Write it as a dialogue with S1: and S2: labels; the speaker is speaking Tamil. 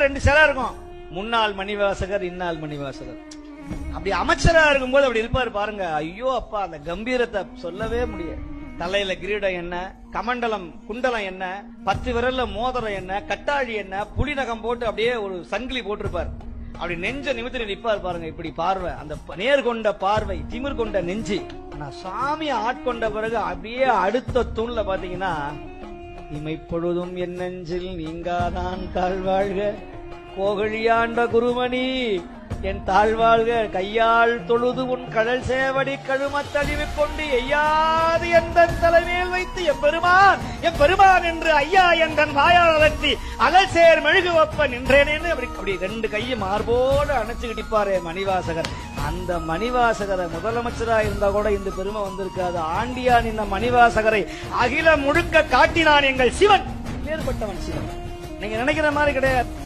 S1: ரெண்டு சிலை இருக்கும், முன்னாள் மணிவாசகர், இந்நாள் மணிவாசகர். அப்படி அமைச்சரா இருக்கும்போது அப்படி இருப்பாரு பாருங்க. ஐயோ அப்பா, அந்த கம்பீரத்தை சொல்லவே முடியாது. தலையில கிரீடம் என்ன, கமண்டலம் குண்டலம் என்ன, 10 விரல்ல மோதிரம் என்ன, கட்டாழி என்ன, புலிநகம் போட்டு அப்படியே ஒரு சங்கிலி போட்டிருப்பார். அப்படி நெஞ்ச நிமித்தி நிற்பார் பாருங்க. இப்படி பார்வை, அந்த நேர் கொண்ட பார்வை, திமிர் கொண்ட நெஞ்சு. ஆனா சாமியை ஆட்கொண்ட பிறகு அப்படியே அடுத்த தூண்ல பாத்தீங்கன்னா, இமைப்பொழுதும் என் நெஞ்சில் நீங்காதான் தாழ்வாழ்க கோகழியாண்ட குருமணி என் தாழ்வாழ்க, கையால் தொழுது உன் கடல் சேவடி கழுமத்தழிவு கொண்டு எய்யாது எந்த தலைமையில் வைத்து எம்பெருமான் என்று ஐயா என் வாயால் அலர்த்தி அலல் சேர் மெழுகு வப்ப நின்றேனேன்னு அப்படி ரெண்டு கையை மார்போடு அணைச்சுக்கிட்டிப்பாரு மணிவாசகர். அந்த மணிவாசகரை முதலமைச்சரா இருந்தா கூட இந்த பெருமை வந்திருக்காது. ஆண்டியான் இந்த மணிவாசகரை அகில முழுக்க காட்டினான் எங்கள் சிவன். வேறுபட்டவன் சிவன். நீங்க நினைக்கிற மாதிரி கிடையாது.